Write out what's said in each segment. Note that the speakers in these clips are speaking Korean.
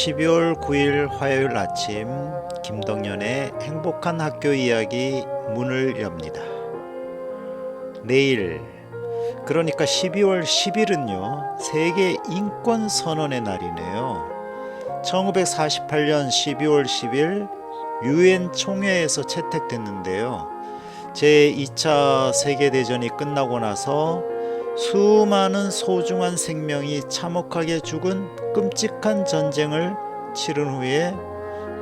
12월 9일 화요일 아침 김덕연의 행복한 학교 이야기 문을 엽니다. 내일 그러니까 12월 10일은요 세계 인권 선언의 날이네요. 1948년 12월 10일 유엔 총회에서 채택됐는데요. 제2차 세계대전이 끝나고 나서 수많은 소중한 생명이 참혹하게 죽은 끔찍한 전쟁을 치른 후에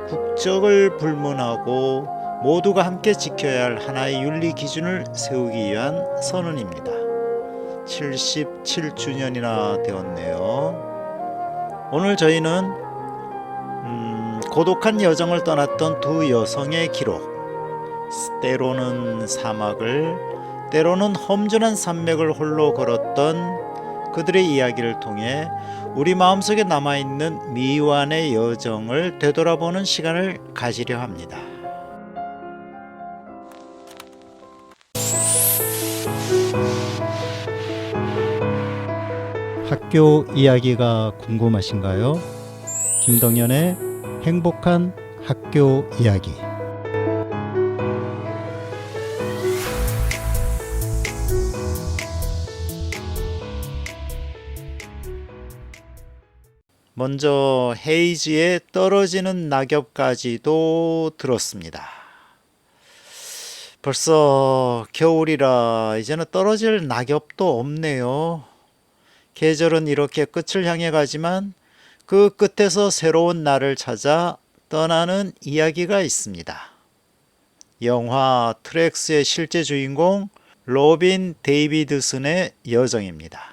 국적을 불문하고 모두가 함께 지켜야 할 하나의 윤리 기준을 세우기 위한 선언입니다. 77주년이나 되었네요. 오늘 저희는 고독한 여정을 떠났던 두 여성의 기록, 때로는 사막을, 때로는 험준한 산맥을 홀로 걸었던 그들의 이야기를 통해 우리 마음속에 남아있는 미완의 여정을 되돌아보는 시간을 가지려 합니다. 학교 이야기가 궁금하신가요? 김덕연의 행복한 학교 이야기. 먼저 헤이지의 떨어지는 낙엽까지도 들었습니다. 벌써 겨울이라 이제는 떨어질 낙엽도 없네요. 계절은 이렇게 끝을 향해 가지만 그 끝에서 새로운 날을 찾아 떠나는 이야기가 있습니다. 영화 트랙스의 실제 주인공 로빈 데이비드슨의 여정입니다.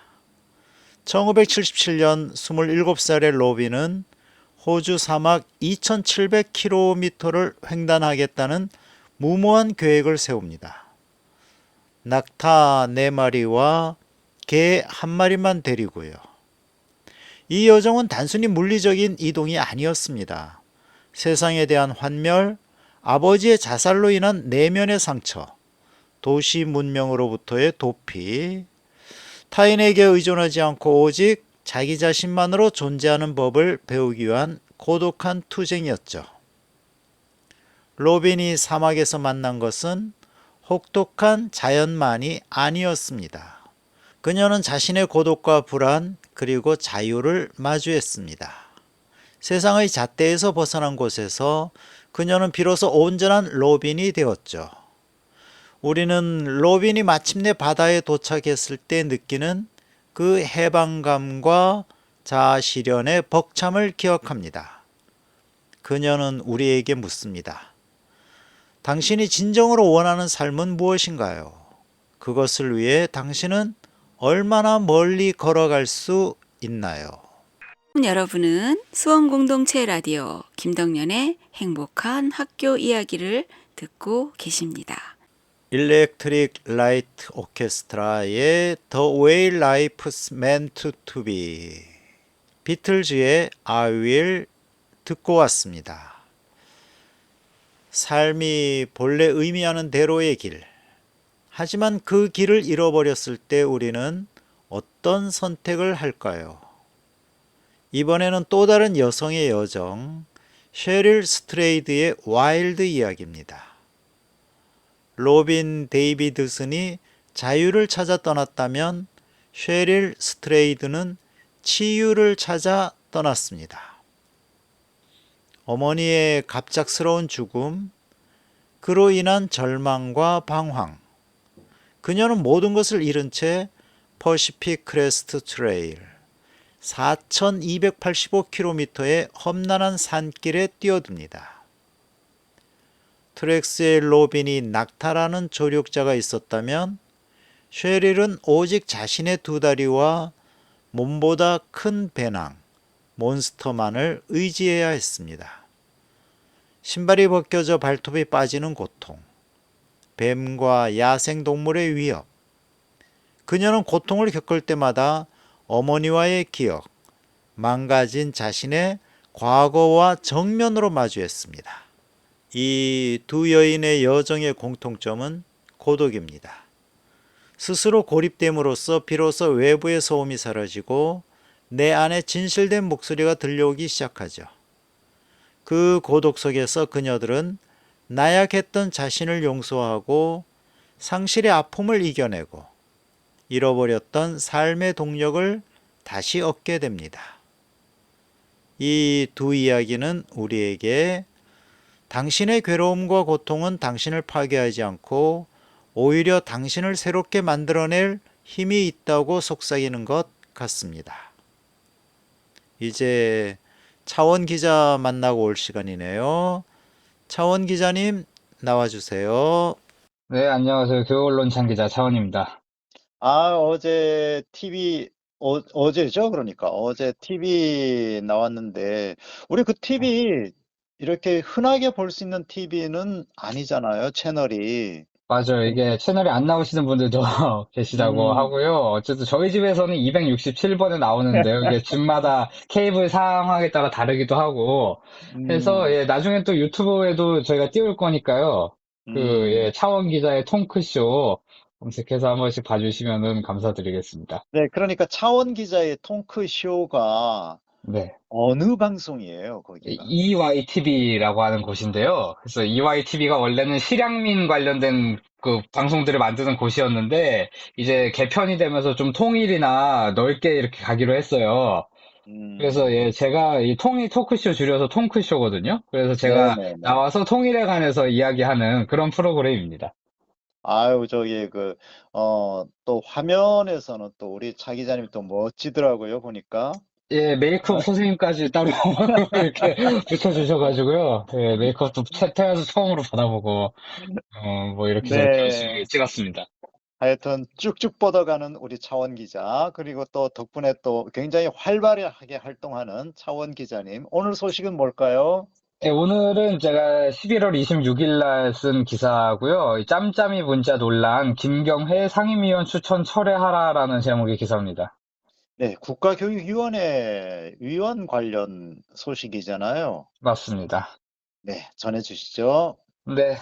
1977년 27살의 로빈은 호주 사막 2700km를 횡단하겠다는 무모한 계획을 세웁니다. 낙타 4마리와 개 1마리만 데리고요. 이 여정은 단순히 물리적인 이동이 아니었습니다. 세상에 대한 환멸, 아버지의 자살로 인한 내면의 상처, 도시 문명으로부터의 도피, 타인에게 의존하지 않고 오직 자기 자신만으로 존재하는 법을 배우기 위한 고독한 투쟁이었죠. 로빈이 사막에서 만난 것은 혹독한 자연만이 아니었습니다. 그녀는 자신의 고독과 불안 그리고 자유를 마주했습니다. 세상의 잣대에서 벗어난 곳에서 그녀는 비로소 온전한 로빈이 되었죠. 우리는 로빈이 마침내 바다에 도착했을 때 느끼는 그 해방감과 자아실현의 벅참을 기억합니다. 그녀는 우리에게 묻습니다. 당신이 진정으로 원하는 삶은 무엇인가요? 그것을 위해 당신은 얼마나 멀리 걸어갈 수 있나요? 여러분은 수원공동체 라디오 김덕연의 행복한 학교 이야기를 듣고 계십니다. 일렉트릭 라이트 오케스트라의 The Way Life's Meant to Be, 비틀즈의 I Will 듣고 왔습니다. 삶이 본래 의미하는 대로의 길, 하지만 그 길을 잃어버렸을 때 우리는 어떤 선택을 할까요? 이번에는 또 다른 여성의 여정, 셰릴 스트레이드의 와일드 이야기입니다. 로빈 데이비드슨이 자유를 찾아 떠났다면 셰릴 스트레이드는 치유를 찾아 떠났습니다. 어머니의 갑작스러운 죽음, 그로 인한 절망과 방황, 그녀는 모든 것을 잃은 채 퍼시픽 크레스트 트레일 4285km의 험난한 산길에 뛰어듭니다. 트랙스의 로빈이 낙타라는 조력자가 있었다면 셰릴은 오직 자신의 두 다리와 몸보다 큰 배낭, 몬스터만을 의지해야 했습니다. 신발이 벗겨져 발톱이 빠지는 고통, 뱀과 야생동물의 위협, 그녀는 고통을 겪을 때마다 어머니와의 기억, 망가진 자신의 과거와 정면으로 마주했습니다. 이 두 여인의 여정의 공통점은 고독입니다. 스스로 고립됨으로써 비로소 외부의 소음이 사라지고 내 안에 진실된 목소리가 들려오기 시작하죠. 그 고독 속에서 그녀들은 나약했던 자신을 용서하고 상실의 아픔을 이겨내고 잃어버렸던 삶의 동력을 다시 얻게 됩니다. 이 두 이야기는 우리에게 당신의 괴로움과 고통은 당신을 파괴하지 않고 오히려 당신을 새롭게 만들어낼 힘이 있다고 속삭이는 것 같습니다. 이제 차원 기자 만나고 올 시간이네요. 차원 기자님 나와주세요. 네, 안녕하세요. 교육언론창 기자 차원입니다. 어제 TV, 어제죠? 그러니까 어제 TV 나왔는데 우리 그 TV 이렇게 흔하게 볼 수 있는 TV는 아니잖아요, 채널이. 맞아요. 이게 채널에 안 나오시는 분들도 계시다고 음, 하고요. 어쨌든 저희 집에서는 267번에 나오는데요. 이게 집마다 케이블 상황에 따라 다르기도 하고 해서 음, 예, 나중에 또 유튜브에도 저희가 띄울 거니까요. 음. 예, 차원 기자의 통크쇼 검색해서 한 번씩 봐주시면 감사드리겠습니다. 네, 그러니까 차원 기자의 토크쇼가 네. 어느 방송이에요, 거기가? EYTV라고 하는 곳인데요. 그래서 EYTV가 원래는 실향민 관련된 그 방송들을 만드는 곳이었는데, 이제 개편이 되면서 좀 통일이나 넓게 이렇게 가기로 했어요. 그래서 음, 예, 제가 이 통일 토크쇼 줄여서 통크쇼거든요. 그래서 제가 네네네. 나와서 통일에 관해서 이야기하는 그런 프로그램입니다. 아유, 또 화면에서는 또 우리 차 기자님 또 멋지더라고요, 보니까. 예, 메이크업 선생님까지 따로 이렇게 붙여주셔가지고요. 예, 메이크업도 태어나서 처음으로 받아보고, 뭐 이렇게 저렇게 네. 열심히 찍었습니다. 하여튼 쭉쭉 뻗어가는 우리 차원 기자, 그리고 또 덕분에 또 굉장히 활발하게 활동하는 차원 기자님. 오늘 소식은 뭘까요? 네, 오늘은 제가 11월 26일 날 쓴 기사고요. 이 짬짬이 문자 논란, 김경회 상임위원 추천 철회하라라는 제목의 기사입니다. 네, 국가교육위원회 위원 관련 소식이잖아요. 맞습니다. 네, 전해주시죠. 네,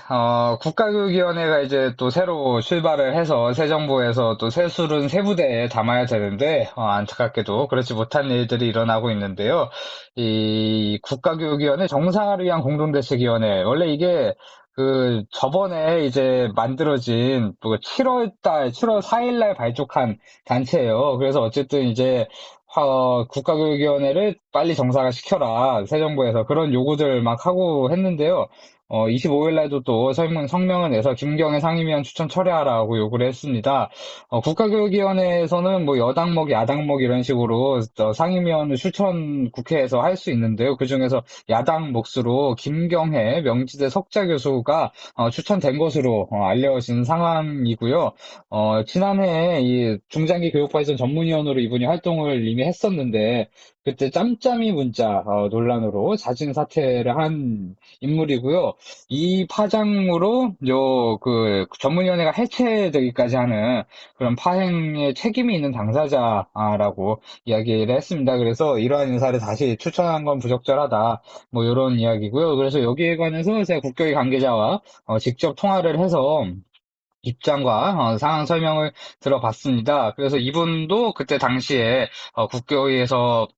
국가교육위원회가 이제 또 새로 출발을 해서 새 정부에서 또 새술은 새 부대에 담아야 되는데, 안타깝게도 그렇지 못한 일들이 일어나고 있는데요. 이 국가교육위원회 정상화를 위한 공동대책위원회, 원래 이게 저번에 이제 만들어진 7월 4일 날 발족한 단체예요. 그래서 어쨌든 이제 국가교육위원회를 빨리 정상화 시켜라, 새 정부에서 그런 요구들 막 하고 했는데요. 25일 날도 또 성명을 내서 김경애 상임위원 추천 철회하라고 요구를 했습니다. 국가교육위원회에서는 뭐 여당목, 야당목 이런 식으로 상임위원을 추천 국회에서 할 수 있는데요. 그중에서 야당 몫으로 김경애 명지대 석좌 교수가 추천된 것으로 알려진 상황이고요. 지난해 이 중장기 교육발전 전문위원으로 이분이 활동을 이미 했었는데 그때 짬짬이 문자 논란으로 자진 사퇴를 한 인물이고요. 이 파장으로 전문위원회가 해체되기까지 하는 그런 파행에 책임이 있는 당사자라고 이야기를 했습니다. 그래서 이러한 인사를 다시 추천한 건 부적절하다. 뭐 이런 이야기고요. 그래서 여기에 관해서 제가 국교위 관계자와 직접 통화를 해서 입장과 상황 설명을 들어봤습니다. 그래서 이분도 그때 당시에 국교위에서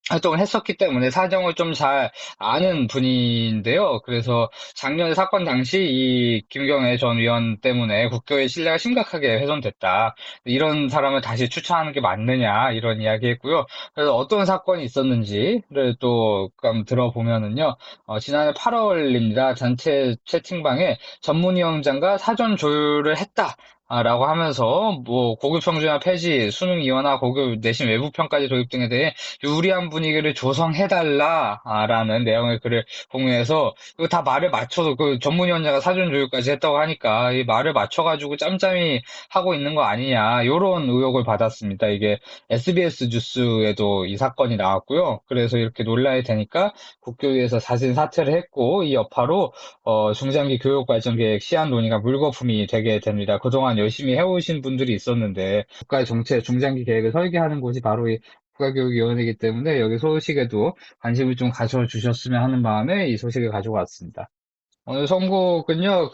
활동을 했었기 때문에 사정을 좀 잘 아는 분인데요. 그래서 작년에 사건 당시 이 김경애 전 의원 때문에 국교의 신뢰가 심각하게 훼손됐다. 이런 사람을 다시 추천하는 게 맞느냐 이런 이야기했고요. 그래서 어떤 사건이 있었는지를 또 한번 들어보면은요. 지난해 8월입니다. 단체 채팅방에 전문위원장과 사전 조율을 했다. 라고 하면서 뭐 고교 평준화 폐지, 수능 이원화, 고교 내신 외부 평가제 도입 등에 대해 유리한 분위기를 조성해달라라는 내용의 글을 공유해서 이거 다 말을 맞춰서 그 전문위원장가 사전 조율까지 했다고 하니까 이 말을 맞춰가지고 짬짬이 하고 있는 거 아니냐 이런 의혹을 받았습니다. 이게 SBS 뉴스에도 이 사건이 나왔고요. 그래서 이렇게 논란이 되니까 국교위에서 자진 사퇴를 했고 이 여파로 중장기 교육발전계획 시한 논의가 물거품이 되게 됩니다. 그동안 열심히 해오신 분들이 있었는데 국가의 정책 중장기 계획을 설계하는 곳이 바로 이 국가교육위원회이기 때문에 여기 소식에도 관심을 좀 가져주셨으면 하는 마음에 이 소식을 가지고 왔습니다. 오늘 선곡은요,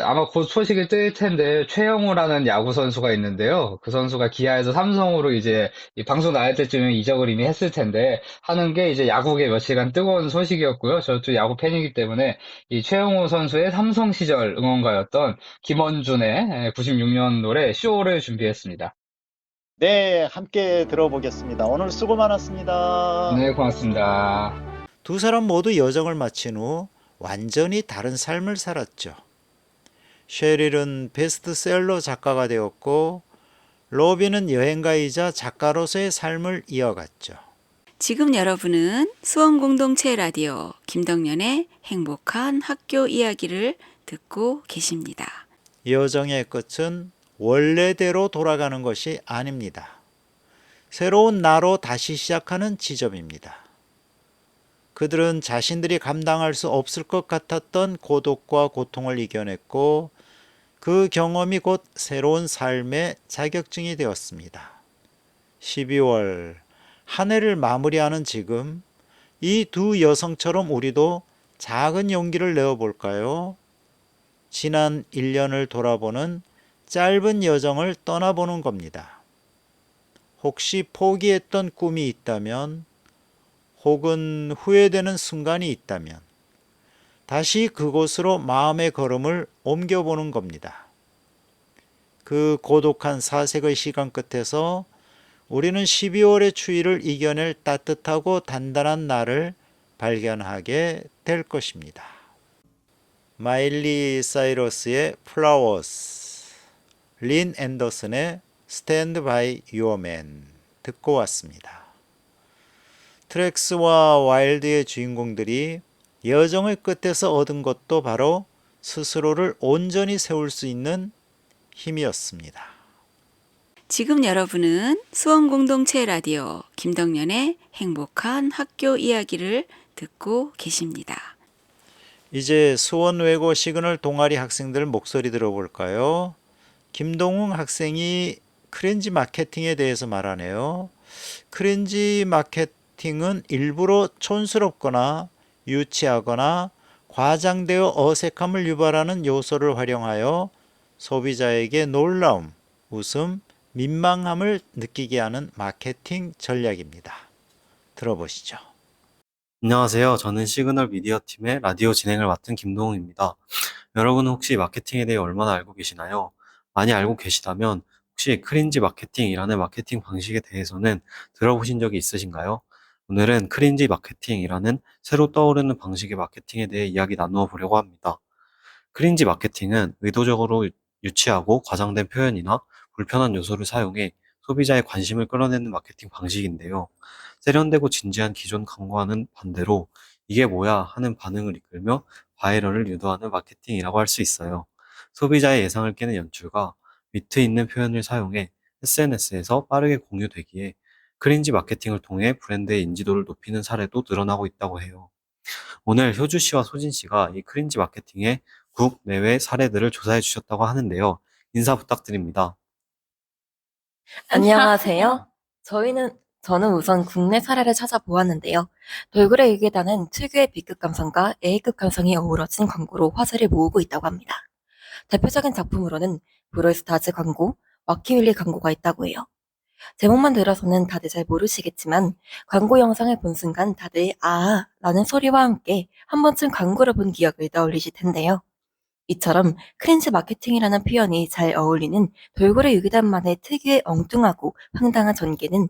아마 곧 소식이 뜰 텐데, 최영우라는 야구 선수가 있는데요. 그 선수가 기아에서 삼성으로 이제, 이 방송 나갈 때쯤에 이적을 이미 했을 텐데, 하는 게 이제 야구계 며칠간 뜨거운 소식이었고요. 저도 야구 팬이기 때문에, 이 최영우 선수의 삼성 시절 응원가였던 김원준의 96년 노래, 쇼를 준비했습니다. 네, 함께 들어보겠습니다. 오늘 수고 많았습니다. 네, 고맙습니다. 두 사람 모두 여정을 마친 후 완전히 다른 삶을 살았죠. 셰릴은 베스트셀러 작가가 되었고 로빈은 여행가이자 작가로서의 삶을 이어갔죠. 지금 여러분은 수원공동체 라디오 김덕년의 행복한 학교 이야기를 듣고 계십니다. 여정의 끝은 원래대로 돌아가는 것이 아닙니다. 새로운 나로 다시 시작하는 지점입니다. 그들은 자신들이 감당할 수 없을 것 같았던 고독과 고통을 이겨냈고 그 경험이 곧 새로운 삶의 자격증이 되었습니다. 12월 한 해를 마무리하는 지금 이 두 여성처럼 우리도 작은 용기를 내어볼까요? 지난 1년을 돌아보는 짧은 여정을 떠나보는 겁니다. 혹시 포기했던 꿈이 있다면 혹은 후회되는 순간이 있다면 다시 그곳으로 마음의 걸음을 옮겨보는 겁니다. 그 고독한 사색의 시간 끝에서 우리는 12월의 추위를 이겨낼 따뜻하고 단단한 날을 발견하게 될 것입니다. 마일리 사이러스의 플라워스, 린 앤더슨의 스탠드 바이 유어 맨 듣고 왔습니다. 트렉스와 와일드의 주인공들이 여정의 끝에서 얻은 것도 바로 스스로를 온전히 세울 수 있는 힘이었습니다. 지금 여러분은 수원공동체 라디오 김덕년의 행복한 학교 이야기를 듣고 계십니다. 이제 수원 외고 시그널 동아리 학생들 목소리 들어볼까요? 김동웅 학생이 크렌지 마케팅에 대해서 말하네요. 크렌지 마케팅은 일부러 촌스럽거나 유치하거나 과장되어 어색함을 유발하는 요소를 활용하여 소비자에게 놀라움, 웃음, 민망함을 느끼게 하는 마케팅 전략입니다. 들어보시죠. 안녕하세요. 저는 시그널 미디어 팀의 라디오 진행을 맡은 김동욱입니다. 여러분은 혹시 마케팅에 대해 얼마나 알고 계시나요? 많이 알고 계시다면 혹시 크린지 마케팅이라는 마케팅 방식에 대해서는 들어보신 적이 있으신가요? 오늘은 크린지 마케팅이라는 새로 떠오르는 방식의 마케팅에 대해 이야기 나누어 보려고 합니다. 크린지 마케팅은 의도적으로 유치하고 과장된 표현이나 불편한 요소를 사용해 소비자의 관심을 끌어내는 마케팅 방식인데요. 세련되고 진지한 기존 광고와는 반대로 이게 뭐야 하는 반응을 이끌며 바이럴을 유도하는 마케팅이라고 할 수 있어요. 소비자의 예상을 깨는 연출과 위트 있는 표현을 사용해 SNS에서 빠르게 공유되기에 크린지 마케팅을 통해 브랜드의 인지도를 높이는 사례도 늘어나고 있다고 해요. 오늘 효주 씨와 소진 씨가 이 크린지 마케팅의 국내외 사례들을 조사해 주셨다고 하는데요. 인사 부탁드립니다. 안녕하세요. 저는 우선 국내 사례를 찾아보았는데요. 돌고래 유괴단은 특유의 B급 감성과 A급 감성이 어우러진 광고로 화제를 모으고 있다고 합니다. 대표적인 작품으로는 브롤스타즈 광고, 와키윌리 광고가 있다고 해요. 제목만 들어서는 다들 잘 모르시겠지만 광고 영상을 본 순간 다들 아 라는 소리와 함께 한 번쯤 광고를 본 기억을 떠올리실 텐데요. 이처럼 크린지 마케팅이라는 표현이 잘 어울리는 돌고래 유기단만의 특유의 엉뚱하고 황당한 전개는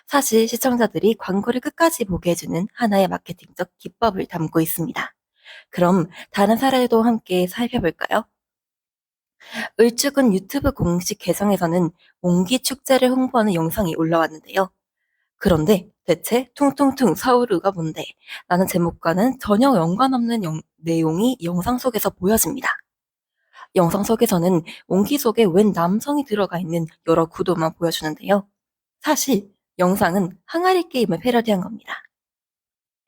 사실 시청자들이 광고를 끝까지 보게 해주는 하나의 마케팅적 기법을 담고 있습니다. 그럼 다른 사례도 함께 살펴볼까요? 을죽은 유튜브 공식 계정에서는 옹기 축제를 홍보하는 영상이 올라왔는데요. 그런데 대체 퉁퉁퉁 서울우가 뭔데? 라는 제목과는 전혀 연관없는 내용이 영상 속에서 보여집니다. 영상 속에서는 옹기 속에 웬 남성이 들어가 있는 여러 구도만 보여주는데요. 사실 영상은 항아리 게임을 패러디한 겁니다.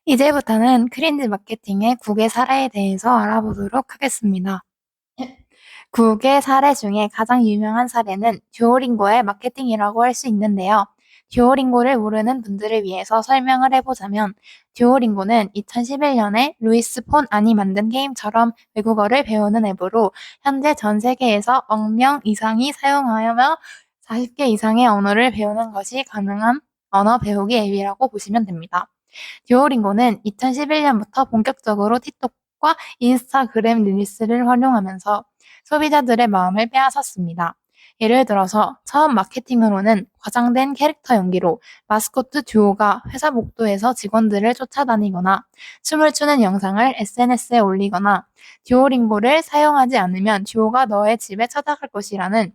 이제부터는 크린지 마케팅의 국외 사례에 대해서 알아보도록 하겠습니다. 국외 사례 중에 가장 유명한 사례는 듀오링고의 마케팅이라고 할 수 있는데요. 듀오링고를 모르는 분들을 위해서 설명을 해보자면, 듀오링고는 2011년에 루이스 폰 안이 만든 게임처럼 외국어를 배우는 앱으로 현재 전 세계에서 1억 명 이상이 사용하며 40개 이상의 언어를 배우는 것이 가능한 언어 배우기 앱이라고 보시면 됩니다. 듀오링고는 2011년부터 본격적으로 틱톡과 인스타그램 릴스를 활용하면서 소비자들의 마음을 빼앗았습니다. 예를 들어서 처음 마케팅으로는 과장된 캐릭터 연기로 마스코트 듀오가 회사 복도에서 직원들을 쫓아다니거나 춤을 추는 영상을 SNS에 올리거나 듀오링고를 사용하지 않으면 듀오가 너의 집에 찾아갈 것이라는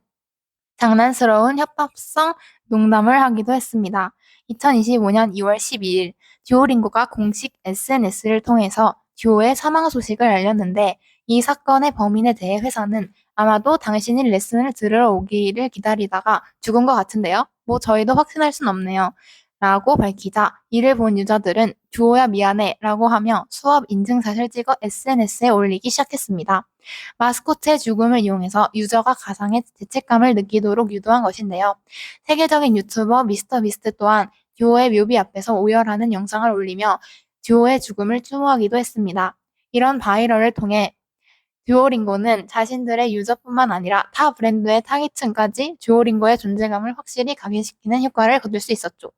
장난스러운 협박성 농담을 하기도 했습니다. 2025년 2월 12일 듀오링고가 공식 SNS를 통해서 듀오의 사망 소식을 알렸는데 이 사건의 범인에 대해 회사는 아마도 당신이 레슨을 들으러 오기를 기다리다가 죽은 것 같은데요. 뭐 저희도 확신할 순 없네요. 라고 밝히자 이를 본 유저들은 듀오야 미안해 라고 하며 수업 인증샷을 찍어 SNS에 올리기 시작했습니다. 마스코트의 죽음을 이용해서 유저가 가상의 죄책감을 느끼도록 유도한 것인데요. 세계적인 유튜버 미스터 비스트 또한 듀오의 묘비 앞에서 오열하는 영상을 올리며 듀오의 죽음을 추모하기도 했습니다. 이런 바이럴을 통해 듀오링고는 자신들의 유저뿐만 아니라 타 브랜드의 타깃층까지 듀오링고의 존재감을 확실히 각인시키는 효과를 거둘 수 있었죠.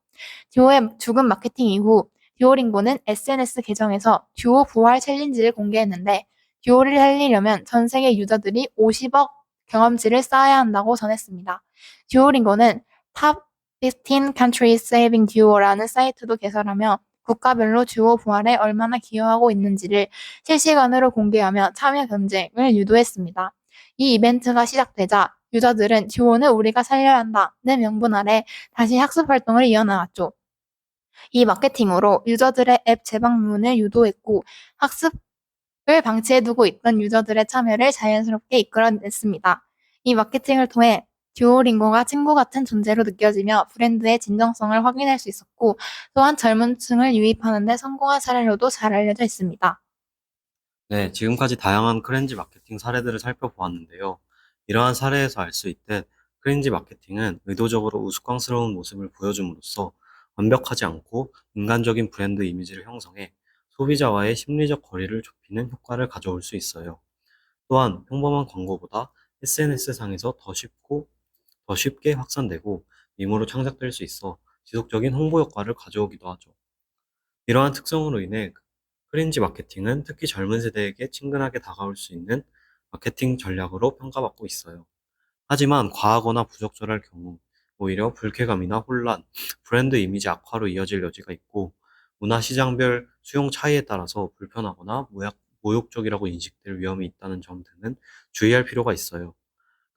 듀오의 죽음 마케팅 이후 듀오링고는 SNS 계정에서 듀오 부활 챌린지를 공개했는데 듀오를 살리려면 전 세계 유저들이 50억 경험치를 쌓아야 한다고 전했습니다. 듀오링고는 Top 15 Countries Saving Duo라는 사이트도 개설하며 국가별로 듀오 부활에 얼마나 기여하고 있는지를 실시간으로 공개하며 참여 경쟁을 유도했습니다. 이 이벤트가 시작되자 유저들은 듀오는 우리가 살려야 한다는 명분 아래 다시 학습 활동을 이어나갔죠. 이 마케팅으로 유저들의 앱 재방문을 유도했고 학습을 방치해두고 있던 유저들의 참여를 자연스럽게 이끌어냈습니다. 이 마케팅을 통해 듀오링고가 친구 같은 존재로 느껴지며 브랜드의 진정성을 확인할 수 있었고 또한 젊은 층을 유입하는 데 성공한 사례로도 잘 알려져 있습니다. 네, 지금까지 다양한 크렌지 마케팅 사례들을 살펴보았는데요. 이러한 사례에서 알 수 있듯 크렌지 마케팅은 의도적으로 우스꽝스러운 모습을 보여줌으로써 완벽하지 않고 인간적인 브랜드 이미지를 형성해 소비자와의 심리적 거리를 좁히는 효과를 가져올 수 있어요. 또한 평범한 광고보다 SNS상에서 더 쉽게 확산되고 밈으로 창작될 수 있어 지속적인 홍보 효과를 가져오기도 하죠. 이러한 특성으로 인해 크린지 마케팅은 특히 젊은 세대에게 친근하게 다가올 수 있는 마케팅 전략으로 평가받고 있어요. 하지만 과하거나 부적절할 경우 오히려 불쾌감이나 혼란, 브랜드 이미지 악화로 이어질 여지가 있고 문화 시장별 수용 차이에 따라서 불편하거나 모욕적이라고 인식될 위험이 있다는 점 등은 주의할 필요가 있어요.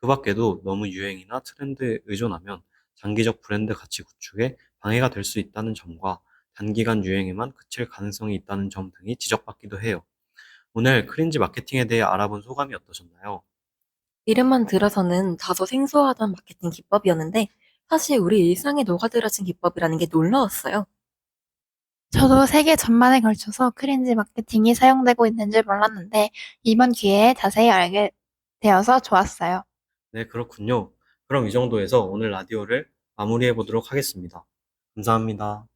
그 밖에도 너무 유행이나 트렌드에 의존하면 장기적 브랜드 가치 구축에 방해가 될 수 있다는 점과 단기간 유행에만 그칠 가능성이 있다는 점 등이 지적받기도 해요. 오늘 크린지 마케팅에 대해 알아본 소감이 어떠셨나요? 이름만 들어서는 다소 생소하던 마케팅 기법이었는데 사실 우리 일상에 녹아들어진 기법이라는 게 놀라웠어요. 저도 세계 전반에 걸쳐서 크린지 마케팅이 사용되고 있는 줄 몰랐는데 이번 기회에 자세히 알게 되어서 좋았어요. 네, 그렇군요. 그럼 이 정도에서 오늘 라디오를 마무리해 보도록 하겠습니다. 감사합니다.